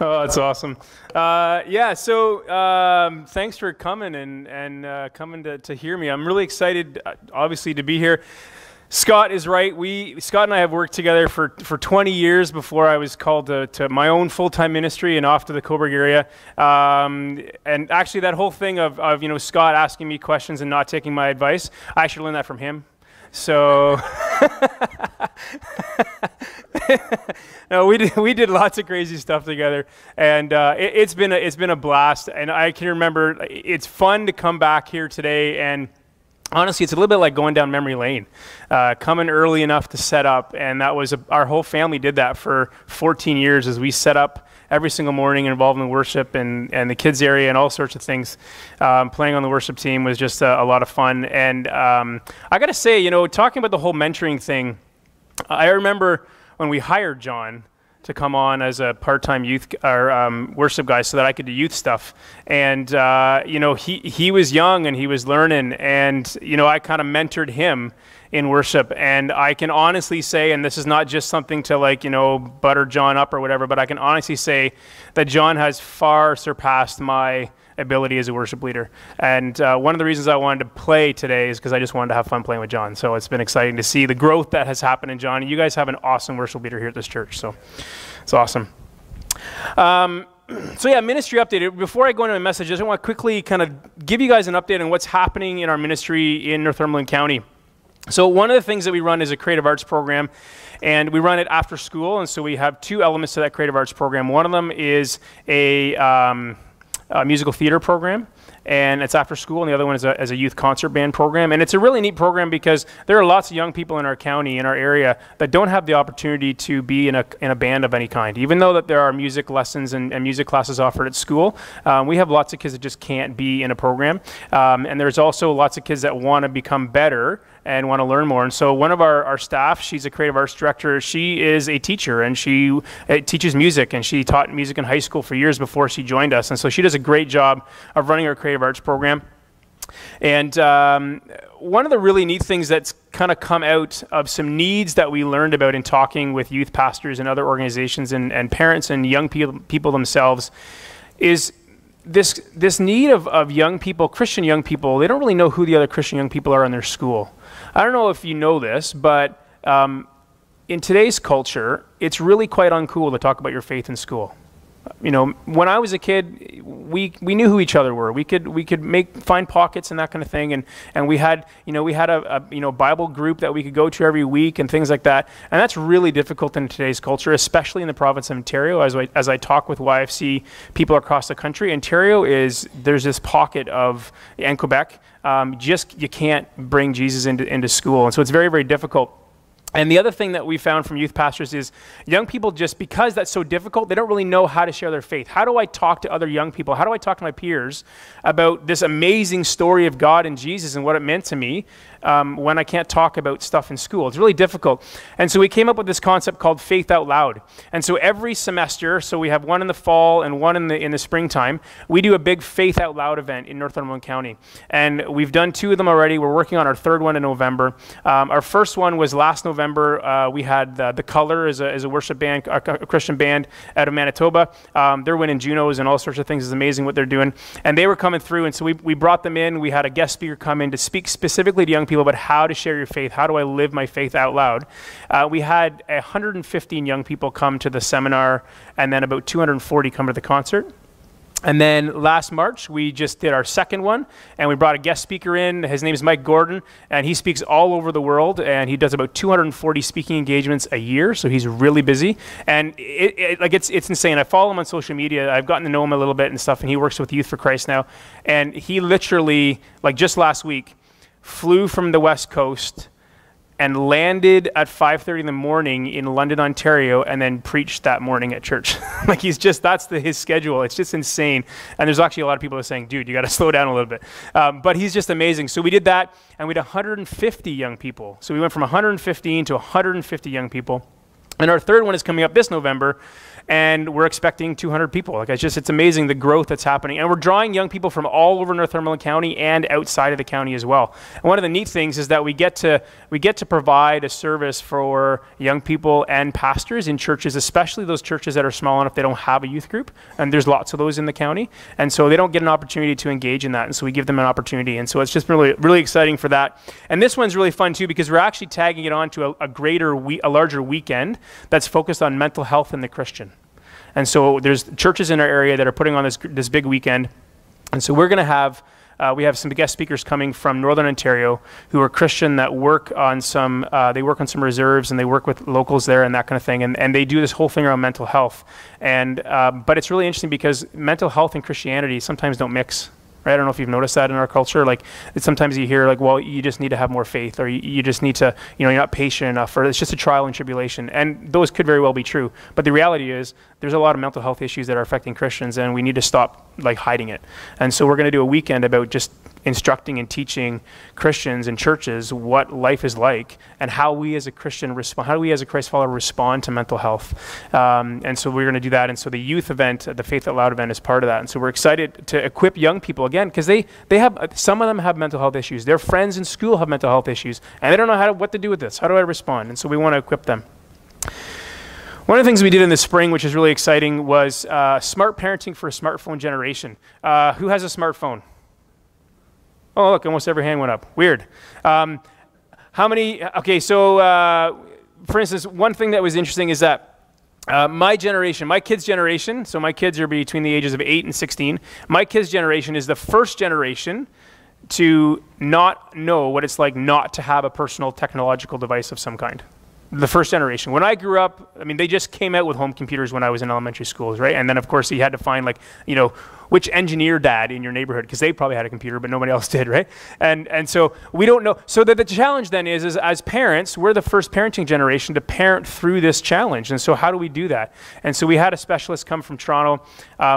Oh, that's awesome. Yeah, so thanks for coming and coming to hear me. I'm really excited, obviously, to be here. Scott is right. Scott and I have worked together for 20 years before I was called to my own full-time ministry and off to the Coburg area. And actually, that whole thing of Scott asking me questions and not taking my advice, I actually learned that from him. So no, we did lots of crazy stuff together, and it's been a blast. And I can remember it's fun to come back here today, and honestly, it's a little bit like going down memory lane, coming early enough to set up, and that was our whole family did that for 14 years as we set up every single morning, involved in worship and the kids area and all sorts of things. Playing on the worship team was just a lot of fun. And I got to say, talking about the whole mentoring thing, I remember when we hired John to come on as a part-time youth or worship guy so that I could do youth stuff. And, he was young and he was learning, and, I kind of mentored him in worship. And I can honestly say, and this is not just something to butter John up or whatever, but I can honestly say that John has far surpassed my ability as a worship leader. And one of the reasons I wanted to play today is because I just wanted to have fun playing with John. So it's been exciting to see the growth that has happened in John. And you guys have an awesome worship leader here at this church. So it's awesome. So yeah, ministry update. Before I go into my message, I just want to quickly kind of give you guys an update on what's happening in our ministry in Northumberland County. So one of the things that we run is a creative arts program, and we run it after school. And so we have two elements to that creative arts program. One of them is a musical theater program, and it's after school, and the other one is a youth concert band program. And it's a really neat program because there are lots of young people in our county, in our area, that don't have the opportunity to be in a band of any kind. Even though that there are music lessons and music classes offered at school, we have lots of kids that just can't be in a program. And there's also lots of kids that want to become better and want to learn more. And so one of our staff, she's a creative arts director, she is a teacher, and she teaches music, and she taught music in high school for years before she joined us. And so she does a great job of running our creative arts program. And one of the really neat things that's kind of come out of some needs that we learned about in talking with youth pastors and other organizations and parents and young people themselves is this need of young people, Christian young people. They don't really know who the other Christian young people are in their school. I don't know if you know this, but in today's culture, it's really quite uncool to talk about your faith in school. When I was a kid, we knew who each other were. We could find pockets and that kind of thing, and we had a Bible group that we could go to every week and things like that. And that's really difficult in today's culture, especially in the province of Ontario. As I talk with YFC people across the country, Ontario there's this pocket and Quebec. You can't bring Jesus into school, and so it's very, very difficult. And the other thing that we found from youth pastors is young people, just because that's so difficult, they don't really know how to share their faith. How do I talk to other young people? How do I talk to my peers about this amazing story of God and Jesus and what it meant to me when I can't talk about stuff in school? It's really difficult. And so we came up with this concept called Faith Out Loud. And so every semester, so we have one in the fall and one in the springtime, we do a big Faith Out Loud event in Northumberland County. And we've done two of them already. We're working on our third one in November. Our first one was last November. We had The Color as a worship band, a Christian band out of Manitoba. They're winning Junos and all sorts of things. It's amazing what they're doing. And they were coming through, and so we brought them in. We had a guest speaker come in to speak specifically to young people about how to share your faith. How do I live my faith out loud? We had 115 young people come to the seminar, and then about 240 come to the concert. And then last March, we just did our second one, and we brought a guest speaker in. His name is Mike Gordon, and he speaks all over the world, and he does about 240 speaking engagements a year, so he's really busy. And it's insane. I follow him on social media. I've gotten to know him a little bit and stuff, and he works with Youth for Christ now. And he literally, just last week, flew from the West Coast and landed at 5:30 in the morning in London, Ontario, and then preached that morning at church. That's his schedule. It's just insane. And there's actually a lot of people that are saying, dude, you got to slow down a little bit. But he's just amazing. So we did that, and we had 150 young people. So we went from 115 to 150 young people. And our third one is coming up this November, and we're expecting 200 people. Like it's amazing the growth that's happening. And we're drawing young people from all over Northumberland County and outside of the county as well. And one of the neat things is that we get to provide a service for young people and pastors in churches, especially those churches that are small enough they don't have a youth group. And there's lots of those in the county. And so they don't get an opportunity to engage in that. And so we give them an opportunity. And so it's just really, really exciting for that. And this one's really fun too, because we're actually tagging it on to a larger weekend that's focused on mental health in the Christian. And so there's churches in our area that are putting on this big weekend. And so we're going to have, we have some guest speakers coming from Northern Ontario who are Christian that work on some reserves, and they work with locals there and that kind of thing. And they do this whole thing around mental health. And, but it's really interesting because mental health and Christianity sometimes don't mix. Right? I don't know if you've noticed that in our culture. Like sometimes you hear like, well, you just need to have more faith, or you just need to, you're not patient enough, or it's just a trial and tribulation. And those could very well be true. But the reality is there's a lot of mental health issues that are affecting Christians, and we need to stop like hiding it. And so we're going to do a weekend about just instructing and teaching Christians and churches what life is like and how we as a Christian respond, how do we as a Christ follower respond to mental health. And so we're going to do that. And so the youth event, the Faith Out Loud event, is part of that. And so we're excited to equip young people again, because they have, some of them have mental health issues. Their friends in school have mental health issues, and they don't know what to do with this. How do I respond? And so we want to equip them. One of the things we did in the spring, which is really exciting, was smart parenting for a smartphone generation. Who has a smartphone? Oh, look, almost every hand went up. Weird. How many? Okay, so for instance, one thing that was interesting is that my kids' generation, so my kids are between the ages of 8 and 16, my kids' generation is the first generation to not know what it's like not to have a personal technological device of some kind. The first generation. When I grew up, I mean, they just came out with home computers when I was in elementary schools, right? And then, of course, you had to find, like, which engineer dad in your neighborhood, because they probably had a computer, but nobody else did, right? And so we don't know. So the challenge then is as parents, we're the first parenting generation to parent through this challenge. And so how do we do that? And so we had a specialist come from Toronto.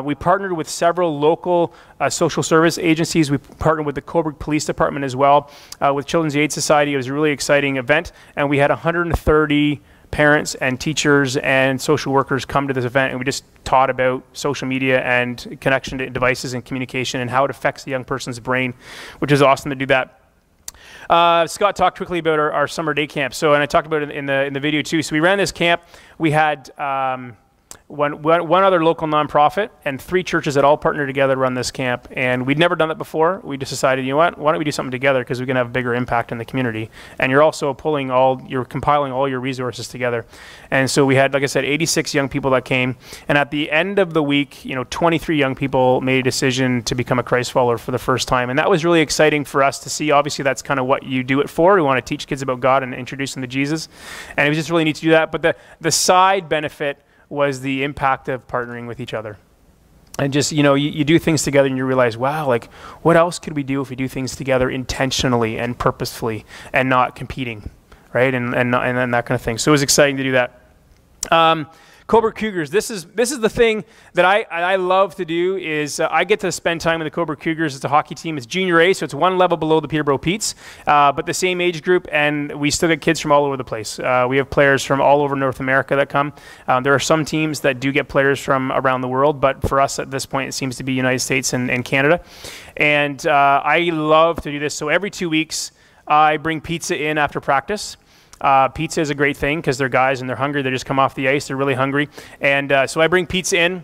We partnered with several local social service agencies. We partnered with the Cobourg Police Department as well, with Children's Aid Society. It was a really exciting event, and we had 130 parents and teachers and social workers come to this event, and we just taught about social media and connection to devices and communication and how it affects the young person's brain, which is awesome to do that. Scott talked quickly about our summer day camp. So, and I talked about it in the video too. So we ran this camp. We had one other local nonprofit and 3 churches that all partnered together to run this camp. And we'd never done that before. We just decided, you know what, why don't we do something together, because we can have a bigger impact in the community. And you're also you're compiling all your resources together. And so we had, like I said, 86 young people that came. And at the end of the week, 23 young people made a decision to become a Christ follower for the first time. And that was really exciting for us to see. Obviously, that's kind of what you do it for. We want to teach kids about God and introduce them to Jesus. And it was just really neat to do that. But the side benefit was the impact of partnering with each other. And just, you do things together and you realize, wow, like, what else could we do if we do things together intentionally and purposefully and not competing, right? And that kind of thing. So it was exciting to do that. Cobourg Cougars, this is the thing that I love to do is I get to spend time with the Cobourg Cougars. It's a hockey team. It's junior A, so it's one level below the Peterborough Petes, but the same age group, and we still get kids from all over the place. We have players from all over North America that come. There are some teams that do get players from around the world, but for us at this point, it seems to be United States and Canada. And I love to do this. So every 2 weeks, I bring pizza in after practice. Pizza is a great thing because they're guys and they're hungry. They just come off the ice. They're really hungry. And so I bring pizza in.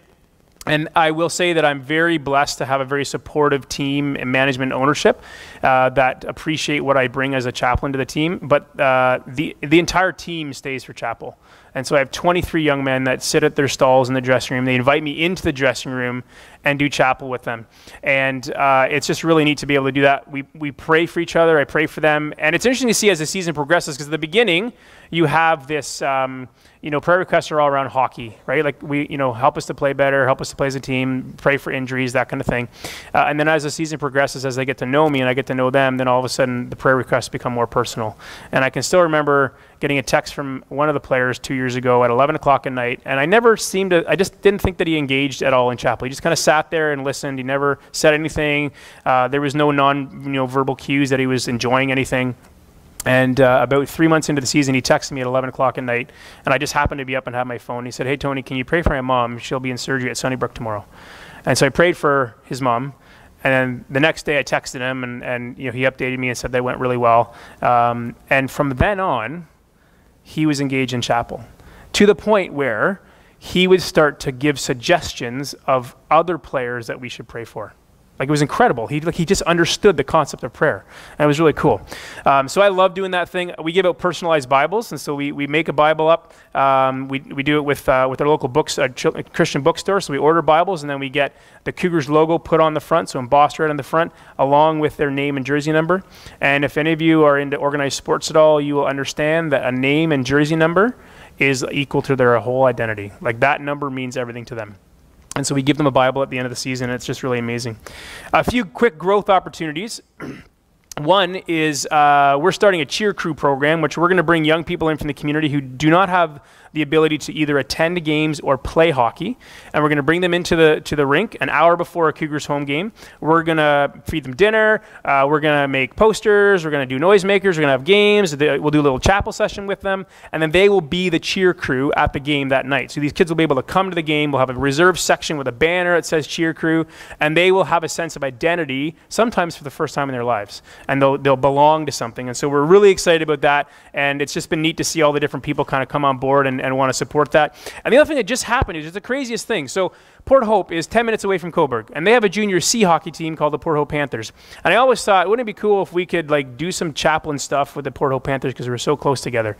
And I will say that I'm very blessed to have a very supportive team and management ownership that appreciate what I bring as a chaplain to the team. But the entire team stays for chapel. And so I have 23 young men that sit at their stalls in the dressing room. They invite me into the dressing room and do chapel with them. And it's just really neat to be able to do that. We pray for each other. I pray for them. And it's interesting to see as the season progresses, because at the beginning, you have this, prayer requests are all around hockey, right? Like help us to play better, help us to play as a team, pray for injuries, that kind of thing. And then as the season progresses, as they get to know me and I get to know them, then all of a sudden the prayer requests become more personal. And I can still remember getting a text from one of the players 2 years ago at 11 o'clock at night, and I just didn't think that he engaged at all in chapel. He just kind of sat there and listened. He never said anything. There was no verbal cues that he was enjoying anything. And about 3 months into the season, he texted me at 11 o'clock at night, and I just happened to be up and have my phone. He said, "Hey, Tony, can you pray for my mom? She'll be in surgery at Sunnybrook tomorrow." And so I prayed for his mom, and then the next day I texted him, and he updated me and said that went really well. And from then on, he was engaged in chapel, to the point where he would start to give suggestions of other players that we should pray for. Like, it was incredible. He just understood the concept of prayer, and it was really cool. So I love doing that thing. We give out personalized Bibles, and so we make a Bible up. We do it with our local Christian bookstore. So we order Bibles, and then we get the Cougars logo put on the front, so embossed right on the front, along with their name and jersey number. And if any of you are into organized sports at all, you will understand that a name and jersey number is equal to their whole identity. Like, that number means everything to them. And so we give them a Bible at the end of the season. It's just really amazing. A few quick growth opportunities. One is we're starting a cheer crew program, which we're going to bring young people in from the community who do not have the ability to either attend games or play hockey. And we're going to bring them into the rink an hour before a Cougars home game. We're going to feed them dinner. We're going to make posters. We're going to do noisemakers. We're going to have games. We'll do a little chapel session with them. And then they will be the cheer crew at the game that night. So these kids will be able to come to the game. We'll have a reserved section with a banner that says cheer crew. And they will have a sense of identity, sometimes for the first time in their lives. And they'll belong to something. And so we're really excited about that. And it's just been neat to see all the different people kind of come on board and want to support that. And the other thing that just happened is it's the craziest thing. So Port Hope is 10 minutes away from Cobourg, and they have a junior C hockey team called the Port Hope Panthers. And I always thought, wouldn't it be cool if we could like do some chaplain stuff with the Port Hope Panthers, because we're so close together.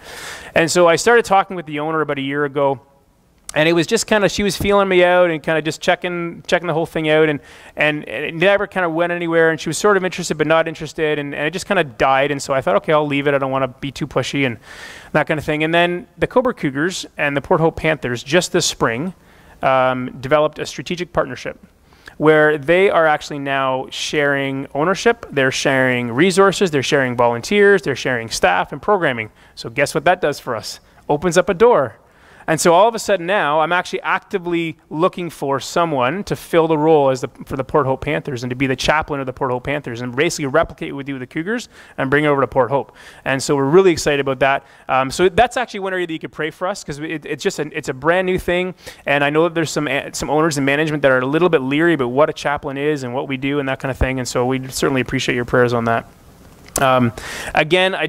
And so I started talking with the owner about a year ago. And it was just kind of, she was feeling me out and kind of just checking the whole thing out, and it never kind of went anywhere. And she was sort of interested but not interested, and it just kind of died. And so I thought, okay, I'll leave it. I don't want to be too pushy and that kind of thing. And then the Cobourg Cougars and the Port Hope Panthers just this spring developed a strategic partnership where they are actually now sharing ownership, they're sharing resources, they're sharing volunteers, they're sharing staff and programming. So guess what that does for us? Opens up a door. And so all of a sudden now, I'm actually actively looking for someone to fill the role for the Port Hope Panthers and to be the chaplain of the Port Hope Panthers and basically replicate what we do with the Cougars and bring it over to Port Hope. And so we're really excited about that. So that's actually one area that you could pray for us, because it's a brand new thing. And I know that there's some owners and management that are a little bit leery about what a chaplain is and what we do and that kind of thing. And so we certainly appreciate your prayers on that. Again, I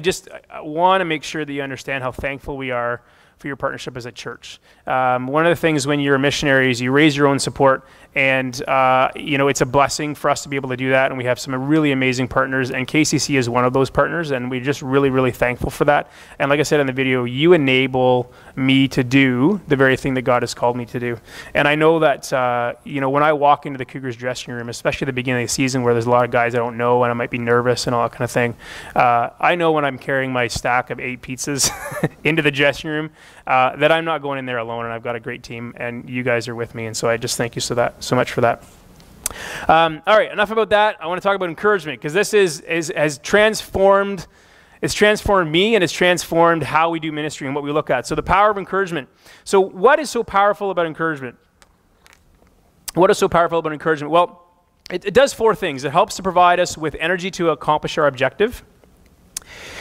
want to make sure that you understand how thankful we are for your partnership as a church. One of the things when you're a missionary is you raise your own support, and it's a blessing for us to be able to do that, and we have some really amazing partners, and KCC is one of those partners, and we're just really, really thankful for that. And like I said in the video, you enable me to do the very thing that God has called me to do. And I know that when I walk into the Cougars dressing room, especially at the beginning of the season where there's a lot of guys I don't know and I might be nervous and all that kind of thing, I know when I'm carrying my stack of 8 pizzas into the dressing room that I'm not going in there alone, and I've got a great team, and you guys are with me, and so I just thank you so much for that. All right, enough about that. I want to talk about encouragement, because this has transformed. It's transformed me, and it's transformed how we do ministry and what we look at. So the power of encouragement. So what is so powerful about encouragement? What is so powerful about encouragement? Well, it does 4 things. It helps to provide us with energy to accomplish our objective.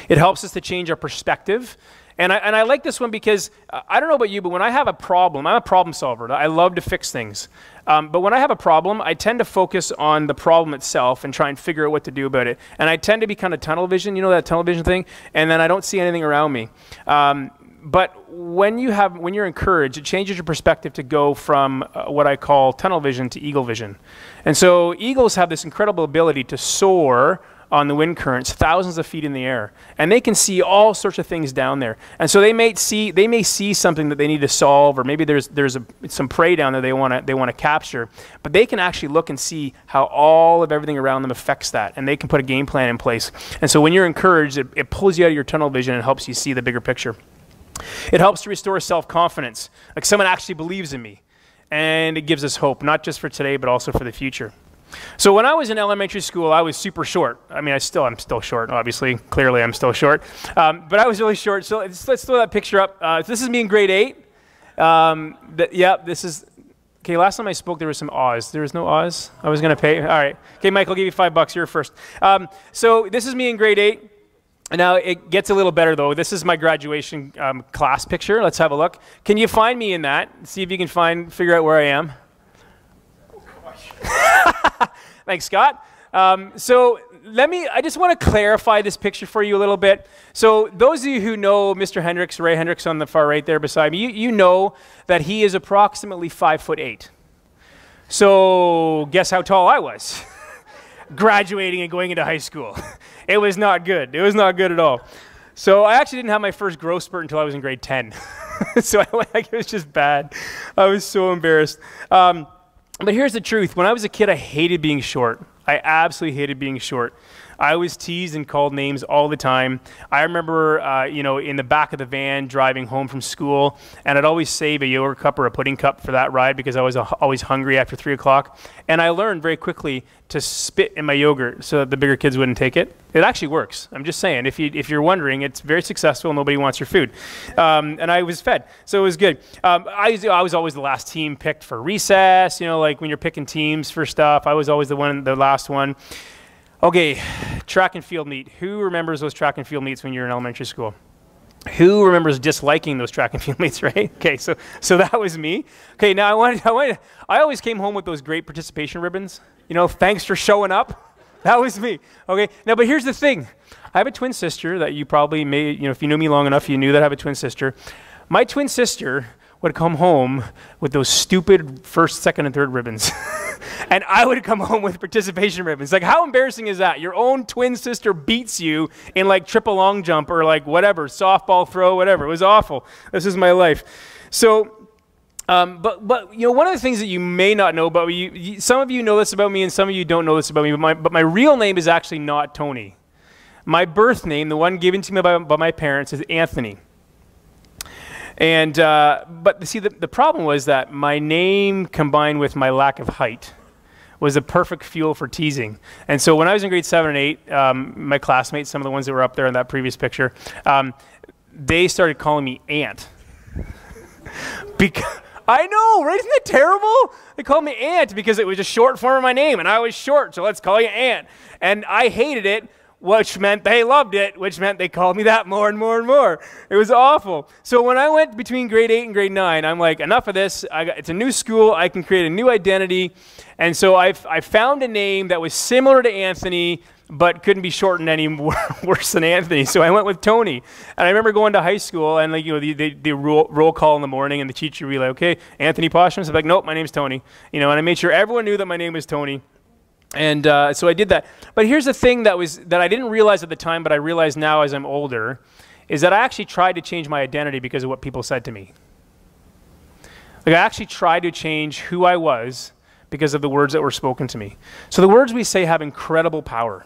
It helps us to change our perspective. And I like this one because I don't know about you, but when I have a problem, I'm a problem solver. I love to fix things. But when I have a problem, I tend to focus on the problem itself and try and figure out what to do about it. And I tend to be kind of tunnel vision, you know that tunnel vision thing? And then I don't see anything around me. But when you're encouraged, it changes your perspective to go from what I call tunnel vision to eagle vision. And so eagles have this incredible ability to soar on the wind currents thousands of feet in the air, and they can see all sorts of things down there. And so they may see something that they need to solve, or maybe there's some prey down there they want to capture, but they can actually look and see how all of everything around them affects that, and they can put a game plan in place. And so when you're encouraged, it pulls you out of your tunnel vision and helps you see the bigger picture. It helps to restore self-confidence, like someone actually believes in me, and it gives us hope, not just for today but also for the future. So when I was in elementary school, I was super short. I mean, I'm still short, obviously. Clearly, I'm still short. But I was really short. So let's throw that picture up. This is me in grade 8. This is... Okay, last time I spoke, there was some Oz. There was no Oz? I was going to pay? All right. Okay, Mike, I'll give you $5. You're first. So this is me in grade 8. Now, it gets a little better, though. This is my graduation class picture. Let's have a look. Can you find me in that? See if you can figure out where I am. Thanks, Scott. So I just want to clarify this picture for you a little bit. So those of you who know Mr. Hendricks, Ray Hendricks on the far right there beside me, you know that he is approximately 5'8". So guess how tall I was graduating and going into high school. It was not good. It was not good at all. So I actually didn't have my first growth spurt until I was in grade 10. So it was just bad. I was so embarrassed. But here's the truth. When I was a kid, I hated being short. I absolutely hated being short. I was teased and called names all the time. I remember, in the back of the van driving home from school, and I'd always save a yogurt cup or a pudding cup for that ride because I was always hungry after 3 o'clock. And I learned very quickly to spit in my yogurt so that the bigger kids wouldn't take it. It actually works. I'm just saying. If you're wondering, it's very successful. Nobody wants your food. And I was fed, so it was good. I was always the last team picked for recess. Like when you're picking teams for stuff, I was always the last one. Okay, track and field meet. Who remembers those track and field meets when you were in elementary school? Who remembers disliking those track and field meets, right? Okay, so that was me. Okay, now I always came home with those great participation ribbons. Thanks for showing up. That was me. Okay, now, but here's the thing. I have a twin sister that you probably may, if you knew me long enough, you knew that I have a twin sister. My twin sister would come home with those stupid first, second, and third ribbons. And I would come home with participation ribbons. Like, how embarrassing is that? Your own twin sister beats you in like triple long jump or like whatever, softball throw, whatever. It was awful. This is my life. So, but one of the things that you may not know about me, some of you know this about me and some of you don't know this about me, but my real name is actually not Tony. My birth name, the one given to me by my parents, is Anthony. And but see, the problem was that my name combined with my lack of height was a perfect fuel for teasing. And so when I was in grade 7 and 8, my classmates, some of the ones that were up there in that previous picture, they started calling me Ant. I know, right? Isn't that terrible? They called me Ant because it was a short form of my name, and I was short, so let's call you Ant. And I hated it, which meant they loved it, which meant they called me that more and more and more. It was awful. So when I went between grade 8 and grade 9, I'm like, enough of this. It's a new school. I can create a new identity. And so I found a name that was similar to Anthony, but couldn't be shortened any worse than Anthony. So I went with Tony. And I remember going to high school, and the roll call in the morning, and the teacher would be like, okay, Anthony Posthumus. I'm like, nope, my name's Tony. And I made sure everyone knew that my name was Tony. And so I did that. But here's the thing that I didn't realize at the time, but I realize now as I'm older, is that I actually tried to change my identity because of what people said to me. Like, I actually tried to change who I was because of the words that were spoken to me. So the words we say have incredible power.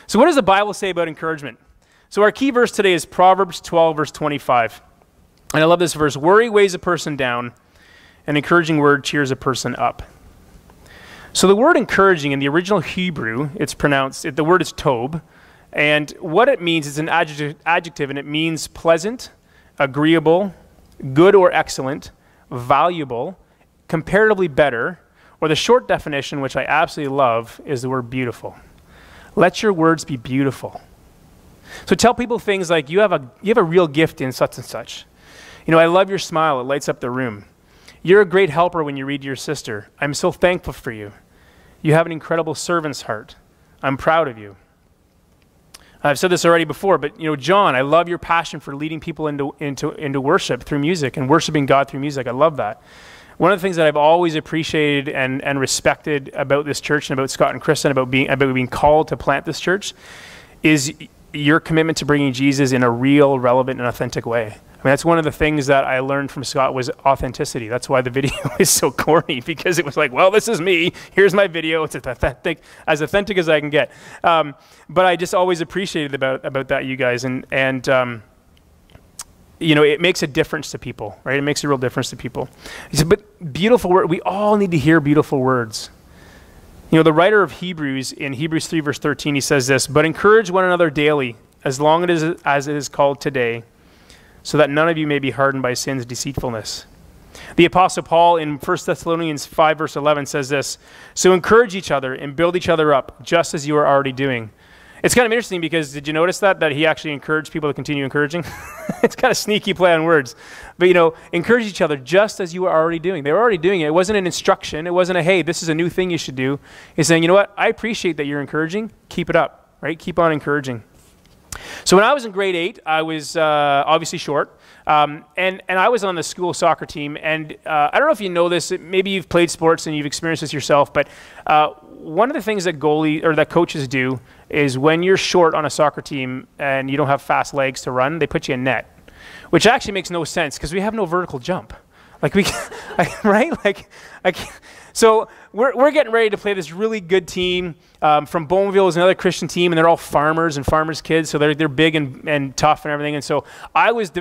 So what does the Bible say about encouragement? So our key verse today is Proverbs 12, verse 25. And I love this verse. Worry weighs a person down. An encouraging word cheers a person up. So the word encouraging in the original Hebrew, the word is tob, and what it means is an adjective, and it means pleasant, agreeable, good or excellent, valuable, comparatively better, or the short definition, which I absolutely love, is the word beautiful. Let your words be beautiful. So tell people things like, you have a real gift in such and such. I love your smile, it lights up the room. You're a great helper when you read to your sister. I'm so thankful for you. You have an incredible servant's heart. I'm proud of you. I've said this already before, but John, I love your passion for leading people into worship through music and worshiping God through music. I love that. One of the things that I've always appreciated and respected about this church and about Scott and Kristen, about being called to plant this church, is your commitment to bringing Jesus in a real, relevant, and authentic way. I mean, that's one of the things that I learned from Scott was authenticity. That's why the video is so corny, because it was like, well, this is me. Here's my video. It's authentic as I can get. But I just always appreciated about that, you guys. And it makes a difference to people, right? It makes a real difference to people. He said, but beautiful word. We all need to hear beautiful words. The writer of Hebrews, in Hebrews 3, verse 13, he says this, but encourage one another daily, as long as it is called today, so that none of you may be hardened by sin's deceitfulness. The Apostle Paul in 1 Thessalonians 5, verse 11 says this, so encourage each other and build each other up, just as you are already doing. It's kind of interesting because did you notice that he actually encouraged people to continue encouraging? It's kind of sneaky play on words. But, encourage each other just as you were already doing. They were already doing it. It wasn't an instruction. It wasn't a, hey, this is a new thing you should do. He's saying, you know what? I appreciate that you're encouraging. Keep it up, right? Keep on encouraging. So when I was in grade 8, I was obviously short. And I was on the school soccer team. And I don't know if you know this. Maybe you've played sports and you've experienced this yourself. But one of the things that that coaches do is when you're short on a soccer team and you don't have fast legs to run, they put you in net, which actually makes no sense because we have no vertical jump. Like right? So we're getting ready to play this really good team from Bowmanville is another Christian team, and they're all farmers and farmers' kids, so they're big and tough and everything. And so I was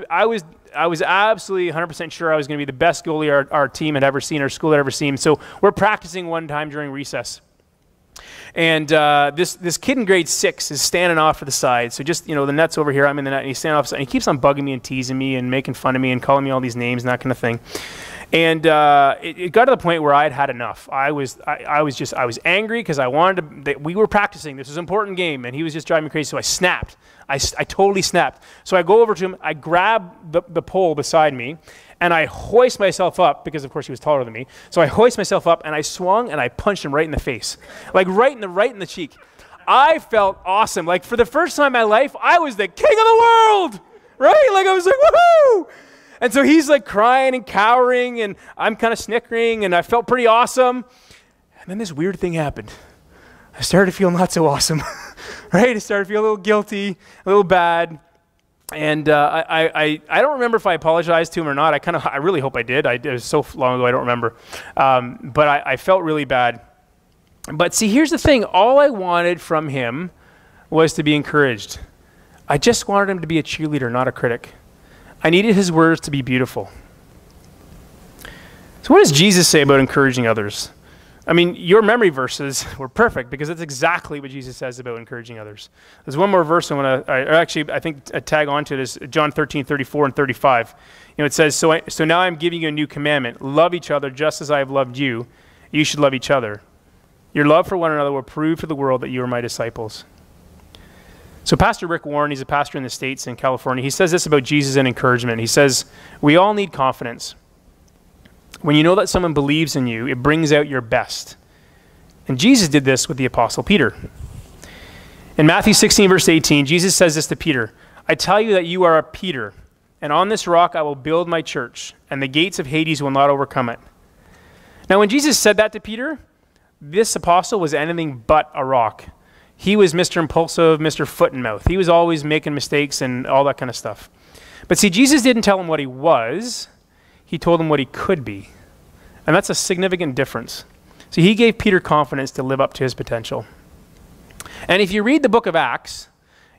absolutely 100% sure I was going to be the best goalie our team had ever seen, our school had ever seen. So we're practicing one time during recess. And this kid in grade 6 is standing off to the side. So just, the net's over here, I'm in the net, and he's standing off to the side. And he keeps on bugging me and teasing me and making fun of me and calling me all these names and that kind of thing. And it got to the point where I had enough. I was angry because I wanted to, we were practicing. This was an important game, and he was just driving me crazy. So I snapped. I totally snapped. So I go over to him, I grab the pole beside me, and I hoist myself up, because of course he was taller than me. So I hoist myself up, and I swung, and I punched him right in the face. Like right in the cheek. I felt awesome. Like for the first time in my life, I was the king of the world, right? Like I was like, woohoo! And so he's like crying and cowering, and I'm kind of snickering, and I felt pretty awesome. And then this weird thing happened. I started to feel not so awesome, right? I started to feel a little guilty, a little bad. And I don't remember if I apologized to him or not. I really hope I did. It was so long ago, I don't remember. But I felt really bad. But see, here's the thing. All I wanted from him was to be encouraged. I just wanted him to be a cheerleader, not a critic. I needed his words to be beautiful. So what does Jesus say about encouraging others? I mean, your memory verses were perfect because that's exactly what Jesus says about encouraging others. There's one more verse I think I tag onto this, John 13:34 and 35. It says, so now I'm giving you a new commandment. Love each other just as I have loved you. You should love each other. Your love for one another will prove to the world that you are my disciples. So Pastor Rick Warren, he's a pastor in the States in California. He says this about Jesus and encouragement. He says, we all need confidence. When you know that someone believes in you, it brings out your best. And Jesus did this with the Apostle Peter. In Matthew 16, verse 18, Jesus says this to Peter, I tell you that you are a Peter, and on this rock I will build my church, and the gates of Hades will not overcome it. Now when Jesus said that to Peter, this apostle was anything but a rock. He was Mr. Impulsive, Mr. Foot and Mouth. He was always making mistakes and all that kind of stuff. But see, Jesus didn't tell him what he was. He told him what he could be. And that's a significant difference. So he gave Peter confidence to live up to his potential. And if you read the book of Acts,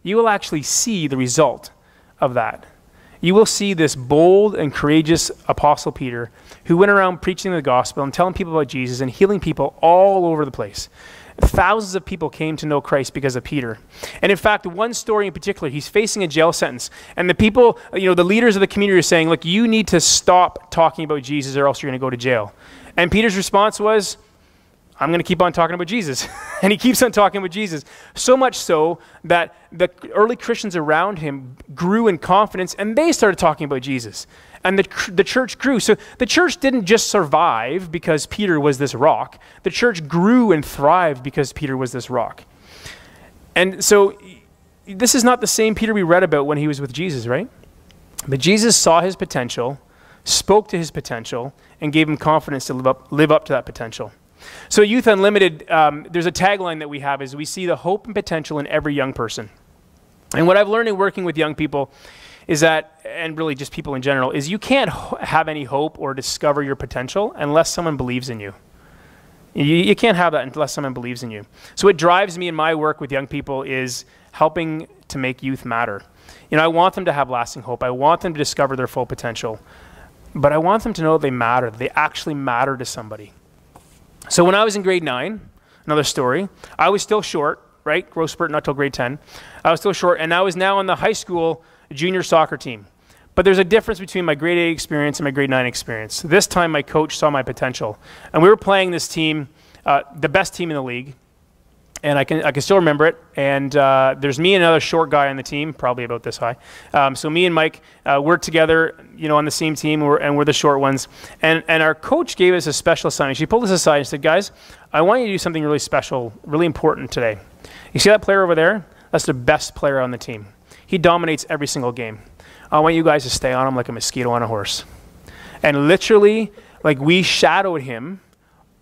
you will actually see the result of that. You will see this bold and courageous Apostle Peter who went around preaching the gospel and telling people about Jesus and healing people all over the place. Thousands of people came to know Christ because of Peter. And in fact, one story in particular, he's facing a jail sentence. And the people, the leaders of the community are saying, look, you need to stop talking about Jesus or else you're going to go to jail. And Peter's response was, I'm going to keep on talking about Jesus. And he keeps on talking about Jesus. So much so that the early Christians around him grew in confidence and they started talking about Jesus. And the church grew. So the church didn't just survive because Peter was this rock. The church grew and thrived because Peter was this rock. And so this is not the same Peter we read about when he was with Jesus, right? But Jesus saw his potential, spoke to his potential, and gave him confidence to live up to that potential. So at Youth Unlimited, there's a tagline that we have is we see the hope and potential in every young person. And what I've learned in working with young people is that, and really just people in general, is you can't have any hope or discover your potential unless someone believes in you. You can't have that unless someone believes in you. So what drives me in my work with young people is helping to make youth matter. I want them to have lasting hope. I want them to discover their full potential. But I want them to know they matter. They actually matter to somebody. So when I was in grade 9, another story, I was still short, right? Growth spurt not till grade 10. I was still short, and I was now on the high school junior soccer team. But there's a difference between my grade 8 experience and my grade 9 experience. This time my coach saw my potential. And we were playing this team, the best team in the league. And I can still remember it. And there's me and another short guy on the team, probably about this high. So me and Mike work together, on the same team, and we're the short ones. And our coach gave us a special assignment. She pulled us aside and said, guys, I want you to do something really special, really important today. You see that player over there? That's the best player on the team. He dominates every single game. I want you guys to stay on him like a mosquito on a horse. And literally, like, we shadowed him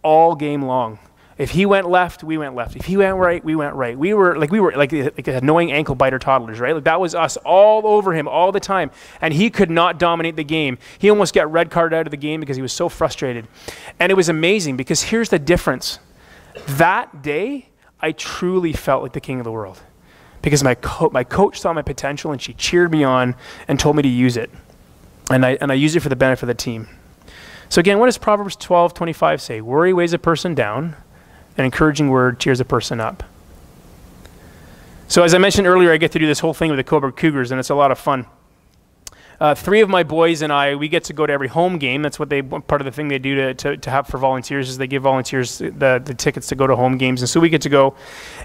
all game long. If he went left, we went left. If he went right, we went right. We were like annoying ankle biter toddlers, right? Like, that was us all over him all the time. And he could not dominate the game. He almost got red carded out of the game because he was so frustrated. And it was amazing, because here's the difference. That day, I truly felt like the king of the world, because my coach saw my potential, and she cheered me on and told me to use it. And I used it for the benefit of the team. So again, what does Proverbs 12:25 say? Worry weighs a person down. An encouraging word cheers a person up. So as I mentioned earlier, I get to do this whole thing with the Coburg Cougars, and it's a lot of fun. 3 of my boys and I, we get to go to every home game. That's what part of the thing they do to have for volunteers, is they give volunteers the tickets to go to home games. And so we get to go.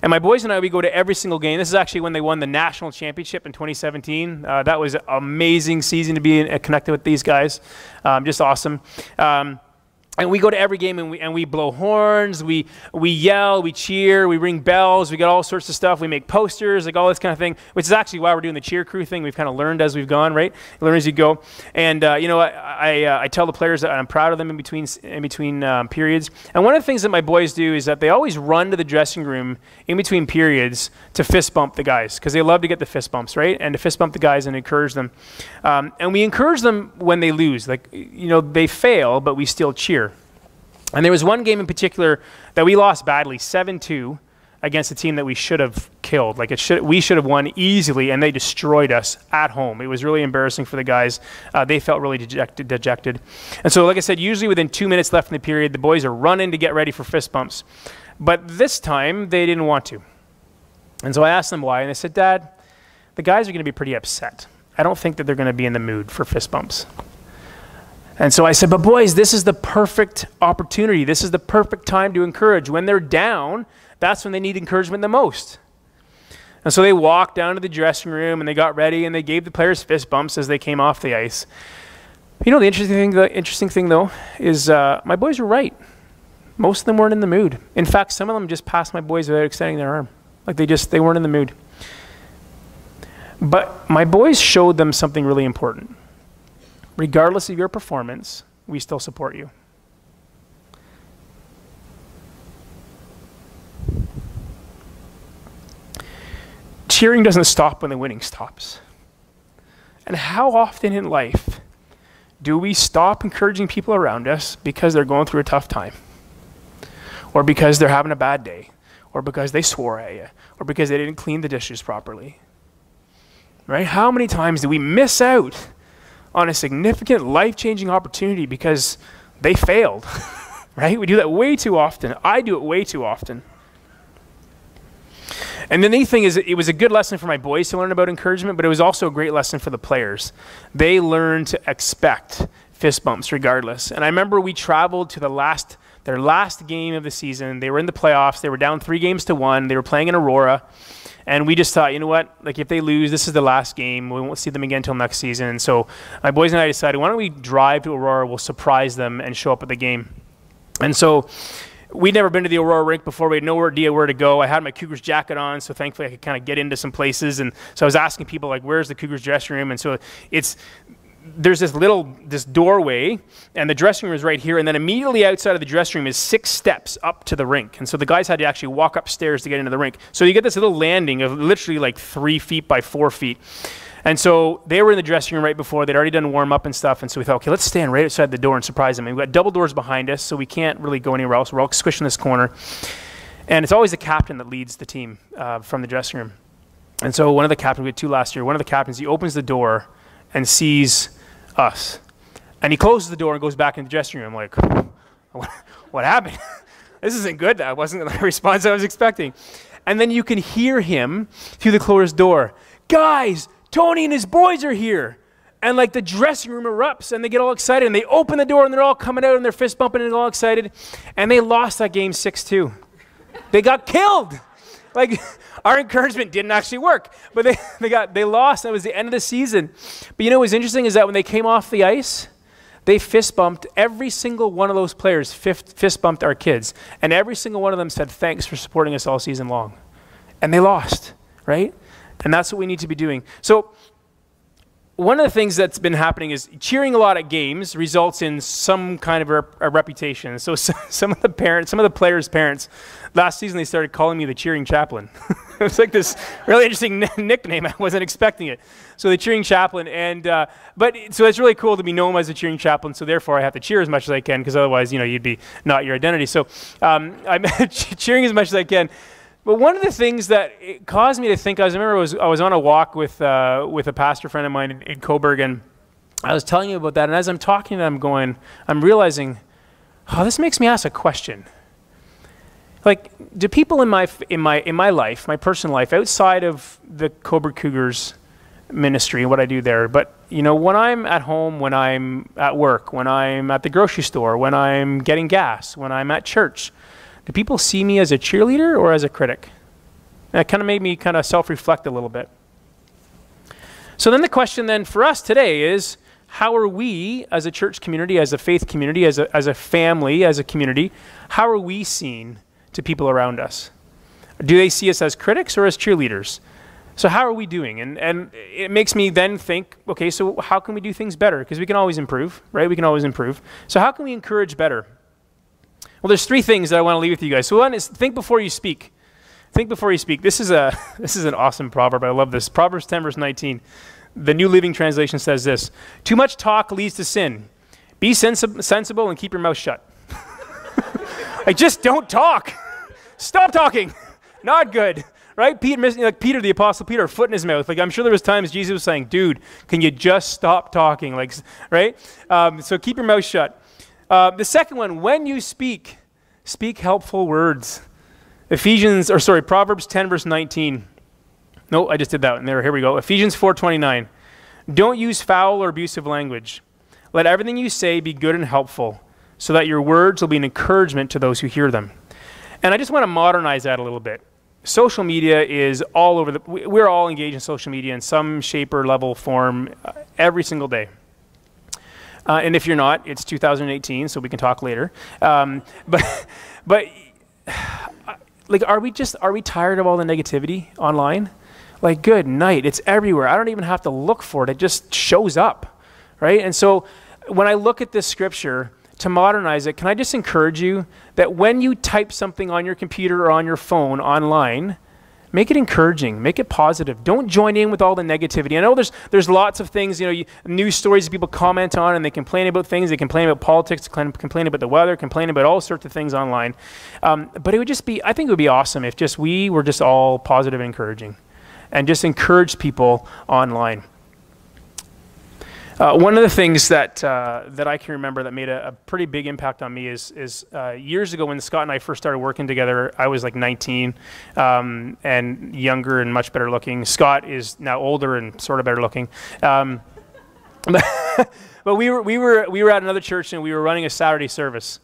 And my boys and I, we go to every single game. This is actually when they won the national championship in 2017. That was an amazing season to be connected with these guys. Just awesome. And we go to every game, and we blow horns, we yell, we cheer, we ring bells, we got all sorts of stuff. We make posters, like all this kind of thing, which is actually why we're doing the cheer crew thing. We've kind of learned as we've gone, right? Learn as you go. And I tell the players that I'm proud of them in between periods. And one of the things that my boys do is that they always run to the dressing room in between periods to fist bump the guys, because they love to get the fist bumps, right? And to fist bump the guys and encourage them. And we encourage them when they lose. Like, they fail, but we still cheer. And there was one game in particular that we lost badly, 7-2, against a team that we should have killed. Like, we should have won easily, and they destroyed us at home. It was really embarrassing for the guys. They felt really dejected. And so, like I said, usually within 2 minutes left in the period, the boys are running to get ready for fist bumps. But this time, they didn't want to. And so I asked them why, and they said, Dad, the guys are going to be pretty upset. I don't think that they're going to be in the mood for fist bumps. And so I said, but boys, this is the perfect opportunity. This is the perfect time to encourage. When they're down, that's when they need encouragement the most. And so they walked down to the dressing room, and they got ready, and they gave the players fist bumps as they came off the ice. The interesting thing though, is my boys were right. Most of them weren't in the mood. In fact, some of them just passed my boys without extending their arm. Like, they weren't in the mood. But my boys showed them something really important. Regardless of your performance, we still support you. Cheering doesn't stop when the winning stops. And how often in life do we stop encouraging people around us because they're going through a tough time? Or because they're having a bad day? Or because they swore at you? Or because they didn't clean the dishes properly? Right? How many times do we miss out on a significant life-changing opportunity because they failed? Right? We do that way too often. I do it way too often. And the neat thing is, it was a good lesson for my boys to learn about encouragement, but it was also a great lesson for the players. They learned to expect fist bumps regardless. And I remember we traveled to their last game of the season. They were in the playoffs. They were down 3-1. They were playing in Aurora. And we just thought, you know what, like, if they lose, this is the last game. We won't see them again until next season. And so my boys and I decided, why don't we drive to Aurora? We'll surprise them and show up at the game. And so we'd never been to the Aurora rink before. We had no idea where to go. I had my Cougars jacket on, so thankfully I could kind of get into some places. And so I was asking people, like, where's the Cougars dressing room? And so there's this doorway, and the dressing room is right here, and then immediately outside of the dressing room is 6 steps up to the rink. And so the guys had to actually walk upstairs to get into the rink. So you get this little landing of literally like 3 feet by 4 feet. And so they were in the dressing room right before. They'd already done warm up and stuff. And so we thought, okay, let's stand right outside the door and surprise them. And we've got double doors behind us, so we can't really go anywhere else. We're all squished in this corner. And it's always the captain that leads the team from the dressing room. And so one of the captains, we had 2 last year, one of the captains, he opens the door and sees us. And he closes the door and goes back into the dressing room. I'm like, what happened? This isn't good. That wasn't the response I was expecting. And then you can hear him through the closed door. Guys, Tony and his boys are here. And like the dressing room erupts and they get all excited and they open the door and they're all coming out and they're fist bumping and all excited. And they lost that game 6-2. They got killed. like our encouragement didn't actually work. But they lost, and it was the end of the season. But you know what's interesting is that when they came off the ice, they fist bumped every single one of those players, fist bumped our kids. And every single one of them said, thanks for supporting us all season long. And they lost, right? And that's what we need to be doing. So one of the things that's been happening is cheering a lot at games results in some kind of a reputation. So some of the players' parents, last season they started calling me the cheering chaplain. It was like this really interesting nickname. I wasn't expecting it. So the cheering chaplain, so it's really cool to be known as a cheering chaplain. So therefore, I have to cheer as much as I can, because otherwise, you'd be not your identity. So I'm cheering as much as I can. But one of the things that it caused me to think, I was on a walk with a pastor friend of mine in Coburg, and I was telling you about that. And as I'm talking to them, I'm realizing, this makes me ask a question. Like, do people in my life, my personal life, outside of the Coburg Cougars ministry and what I do there, but when I'm at home, when I'm at work, when I'm at the grocery store, when I'm getting gas, when I'm at church, do people see me as a cheerleader or as a critic? And it kind of made me kind of self-reflect a little bit. So then the question then for us today is, how are we as a church community, as a faith community, as a family, as a community, how are we seen to people around us? Do they see us as critics or as cheerleaders? So how are we doing? And it makes me then think, okay, so how can we do things better? Because we can always improve, right? We can always improve. So how can we encourage better? Well, there's three things that I want to leave with you guys. So one is, think before you speak. Think before you speak. This is an awesome proverb. I love this. Proverbs 10, verse 19. The New Living Translation says this: too much talk leads to sin. Be sensible and keep your mouth shut. Like, just don't talk. Stop talking. Not good. Right? Peter, the Apostle Peter, foot in his mouth. Like, I'm sure there was times Jesus was saying, dude, can you just stop talking? Like, right? So keep your mouth shut. The second one, when you speak helpful words. Proverbs 10, verse 19. No, I just did that one. Here we go. Ephesians 4:29. Don't use foul or abusive language. Let everything you say be good and helpful, so that your words will be an encouragement to those who hear them. And I just want to modernize that a little bit. Social media is all over we're all engaged in social media in some shape or level form every single day. And if you're not, it's 2018, so we can talk later. But like, are we tired of all the negativity online? Like, good night, it's everywhere. I don't even have to look for it. It just shows up, right? And so when I look at this scripture, to modernize it, can I just encourage you that when you type something on your computer or on your phone online, make it encouraging, make it positive. Don't join in with all the negativity. I know there's lots of things, news stories that people comment on, and they complain about things. They complain about politics, complain about the weather, complain about all sorts of things online. But it would just be, I think it would be awesome if we were just all positive and encouraging, and just encourage people online. One of the things that I can remember that made a pretty big impact on me is years ago when Scott and I first started working together. I was like 19 and younger and much better looking. Scott is now older and sort of better looking. But we were at another church, and we were running a Saturday service.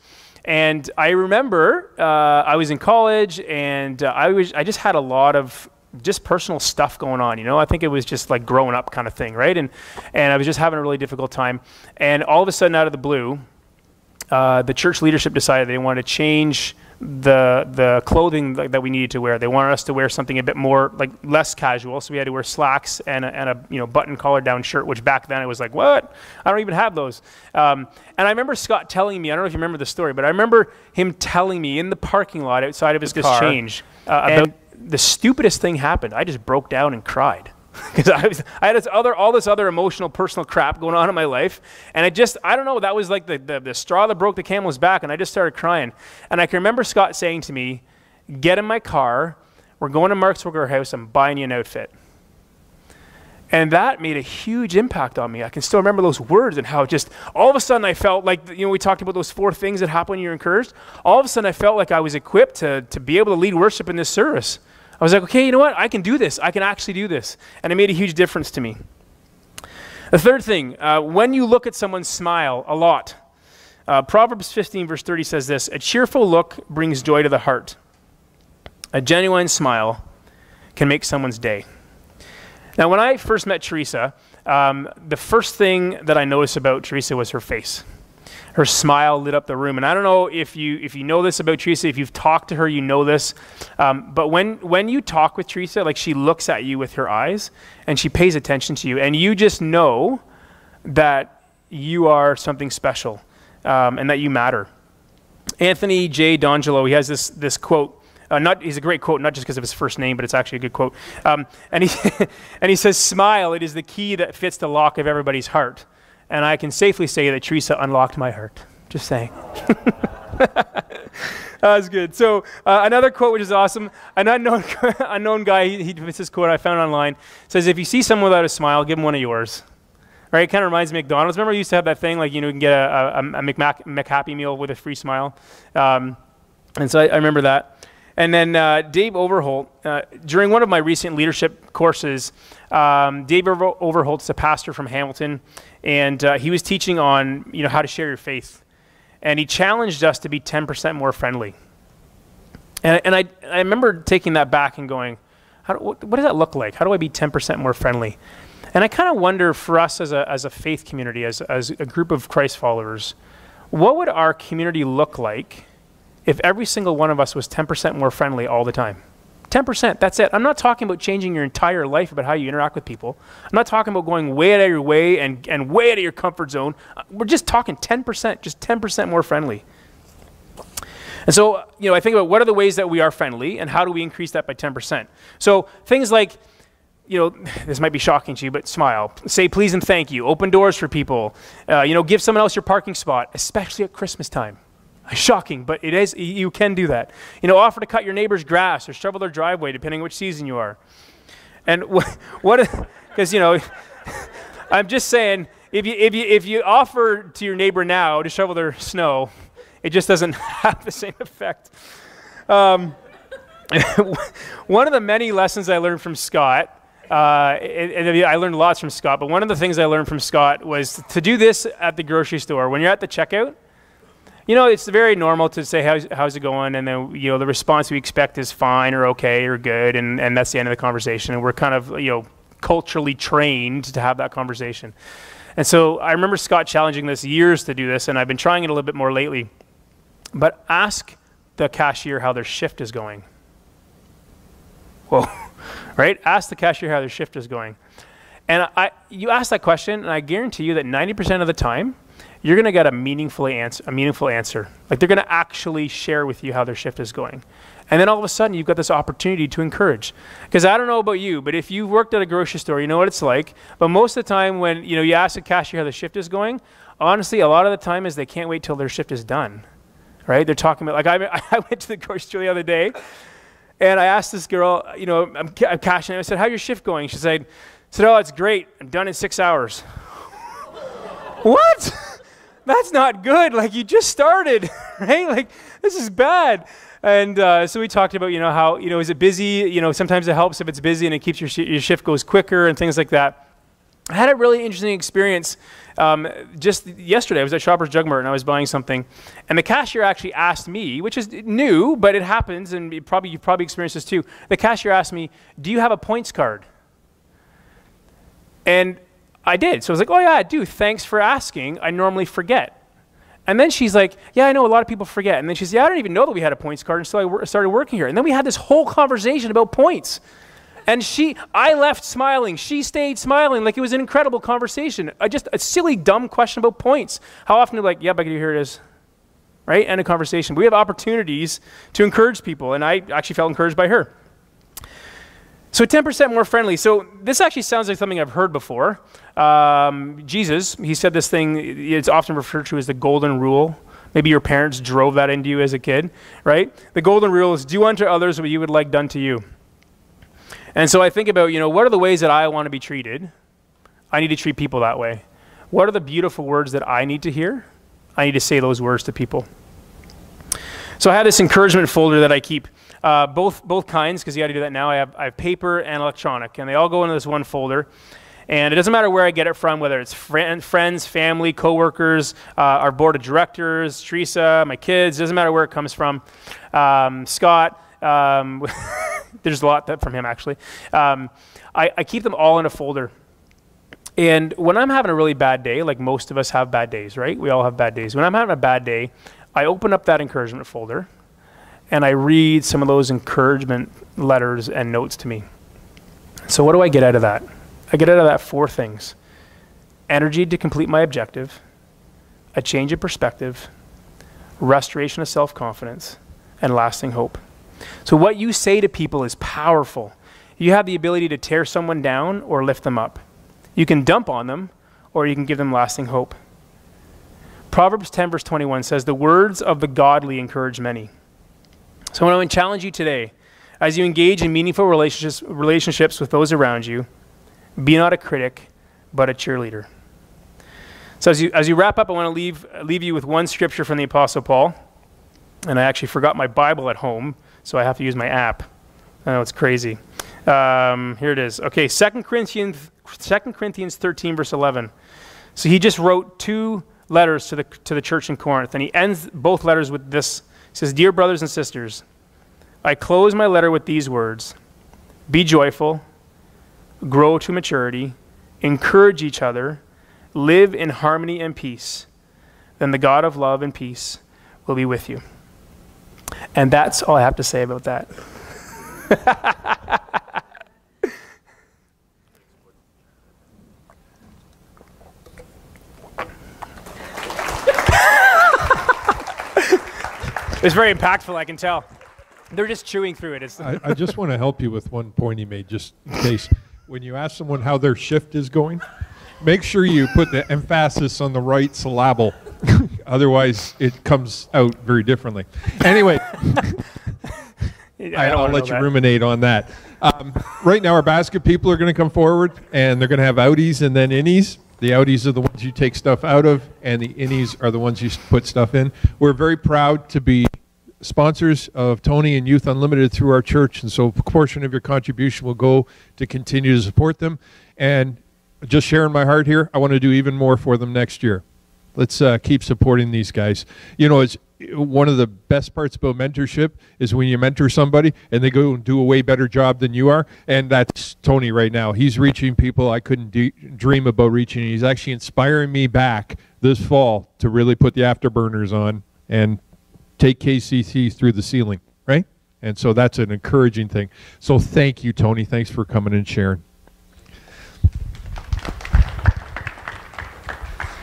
And I remember I was in college, and I just had a lot of just personal stuff going on, I think it was just like growing up kind of thing, right? And I was just having a really difficult time. And all of a sudden, out of the blue, the church leadership decided they wanted to change the clothing that we needed to wear. They wanted us to wear something a bit more, like, less casual. So we had to wear slacks and a button collar down shirt, which back then it was like, what? I don't even have those. And I remember Scott telling me, I don't know if you remember the story, but I remember him telling me in the parking lot outside of his car, change about the stupidest thing happened. I just broke down and cried because I had all this other emotional, personal crap going on in my life, and I don't know, that was like the straw that broke the camel's back, and I just started crying. And I can remember Scott saying to me, "Get in my car. We're going to Mark's Worker House. I'm buying you an outfit." And that made a huge impact on me. I can still remember those words and how just all of a sudden I felt like, we talked about those 4 things that happen when you're encouraged. All of a sudden I felt like I was equipped to be able to lead worship in this service. I was like, okay, you know what? I can do this. I can actually do this. And it made a huge difference to me. The third thing, when you look at someone smile a lot, Proverbs 15 verse 30 says this: a cheerful look brings joy to the heart. A genuine smile can make someone's day. Now, when I first met Teresa, the first thing that I noticed about Teresa was her face. Her smile lit up the room. And I don't know if you know this about Teresa, if you've talked to her, you know this. But when you talk with Teresa, like, she looks at you with her eyes and she pays attention to you. And you just know that you are something special and that you matter. Anthony J. D'Angelo, he has this quote. He's a great quote, not just because of his first name, but it's actually a good quote. And he says, "Smile, it is the key that fits the lock of everybody's heart." And I can safely say that Teresa unlocked my heart. Just saying. That was good. So another quote, which is awesome. An unknown guy, it's this quote I found online, says, "If you see someone without a smile, give them one of yours." Right? It kind of reminds me of McDonald's. Remember, we used to have that thing, like, you can get a McHappy meal with a free smile. And so I remember that. And then Dave Overholt, during one of my recent leadership courses, Dave Overholt's a pastor from Hamilton, and he was teaching on how to share your faith. And he challenged us to be 10% more friendly. And I remember taking that back and going, what does that look like? How do I be 10% more friendly? And I kind of wonder, for us as a faith community, as a group of Christ followers, what would our community look like if every single one of us was 10% more friendly all the time? 10%, that's it. I'm not talking about changing your entire life about how you interact with people. I'm not talking about going way out of your way and way out of your comfort zone. We're just talking 10%, just 10% more friendly. And so, I think about what are the ways that we are friendly and how do we increase that by 10%? So things like, this might be shocking to you, but smile. Say please and thank you. Open doors for people. Give someone else your parking spot, especially at Christmas time. Shocking, but it is. You can do that. Offer to cut your neighbor's grass or shovel their driveway, depending on which season you are. And because I'm just saying, if you offer to your neighbor now to shovel their snow, it just doesn't have the same effect. One of the many lessons I learned from Scott, and I learned lots from Scott, but one of the things I learned from Scott was to do this at the grocery store. When you're at the checkout, it's very normal to say, how's it going? And then, the response we expect is fine or okay or good. And that's the end of the conversation. And we're kind of, culturally trained to have that conversation. And so I remember Scott challenging this years to do this, and I've been trying it a little bit more lately. But ask the cashier how their shift is going. Whoa, right? Ask the cashier how their shift is going. And you ask that question, and I guarantee you that 90% of the time, you're going to get a meaningful answer. Like, they're going to actually share with you how their shift is going. And then all of a sudden, you've got this opportunity to encourage. Because I don't know about you, but if you've worked at a grocery store, you know what it's like. But most of the time when you ask the cashier how the shift is going, honestly, a lot of the time is they can't wait till their shift is done. Right? They're talking about, like, I went to the grocery store the other day, and I asked this girl, I'm cashing, I said, how's your shift going? She said, oh, it's great. I'm done in 6 hours. What? That's not good. Like, you just started, right? Like, this is bad. And so we talked about, how, is it busy? Sometimes it helps if it's busy and it keeps your shift goes quicker and things like that. I had a really interesting experience just yesterday. I was at Shoppers Drug Mart and I was buying something, and the cashier actually asked me, which is new, but it happens, and you've probably experienced this too. The cashier asked me, "Do you have a points card?" And I did. So I was like, "Oh yeah, I do. Thanks for asking. I normally forget." And then she's like, "Yeah, I know a lot of people forget." And then she said, "Yeah, I didn't even know that we had a points card until I started working here." And then we had this whole conversation about points. And I left smiling. She stayed smiling. Like, it was an incredible conversation. Just a silly, dumb question about points. How often are we like, "Yeah, but here it is." Right? End of conversation. We have opportunities to encourage people. And I actually felt encouraged by her. So 10% more friendly. So this actually sounds like something I've heard before. Jesus, he said this thing, it's often referred to as the golden rule. Maybe your parents drove that into you as a kid, right? The golden rule is do unto others what you would like done to you. And so I think about, what are the ways that I want to be treated? I need to treat people that way. What are the beautiful words that I need to hear? I need to say those words to people. So I have this encouragement folder that I keep. Both kinds, because you got to do that now. I have paper and electronic, and they all go into this one folder. And it doesn't matter where I get it from, whether it's friends, family, coworkers, our board of directors, Teresa, my kids. Doesn't matter where it comes from. Scott. There's a lot from him, actually. I keep them all in a folder. And when I'm having a really bad day, like most of us have bad days, right? We all have bad days. When I'm having a bad day, I open up that encouragement folder and I read some of those encouragement letters and notes to me. So what do I get out of that? I get out of that 4 things. Energy to complete my objective, a change of perspective, restoration of self-confidence, and lasting hope. So what you say to people is powerful. You have the ability to tear someone down or lift them up. You can dump on them, or you can give them lasting hope. Proverbs 10 verse 21 says, the words of the godly encourage many. So I want to challenge you today, as you engage in meaningful relationships with those around you, be not a critic, but a cheerleader. So as you wrap up, I want to leave you with one scripture from the Apostle Paul. And I actually forgot my Bible at home, so I have to use my app. I know, it's crazy. Here it is. Okay, 2 Corinthians 13 verse 11. So he just wrote 2 letters to the church in Corinth, and he ends both letters with this. He says, dear brothers and sisters, I close my letter with these words: be joyful, grow to maturity, encourage each other, live in harmony and peace. Then the God of love and peace will be with you. And that's all I have to say about that. It's very impactful, I can tell. They're just chewing through it. I just want to help you with one point he made, just in case. When you ask someone how their shift is going, make sure you put the emphasis on the right syllable. Otherwise, it comes out very differently. Anyway, I'll let you ruminate on that. Right now, our basket people are going to come forward, and they're going to have outies and then innies. The outies are the ones you take stuff out of, and the innies are the ones you put stuff in. We're very proud to be sponsors of Tony and Youth Unlimited through our church, and so a portion of your contribution will go to continue to support them. And just sharing my heart here, I want to do even more for them next year. Let's keep supporting these guys. You know, it's one of the best parts about mentorship is when you mentor somebody and they go and do a way better job than you are. And that's Tony right now. He's reaching people I couldn't dream about reaching. He's actually inspiring me back this fall to really put the afterburners on and take KCC through the ceiling, right? And so that's an encouraging thing. So thank you, Tony. Thanks for coming and sharing.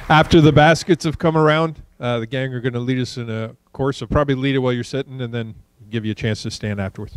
After the baskets have come around, the gang are going to lead us in a course. So probably lead it while you're sitting and then give you a chance to stand afterwards.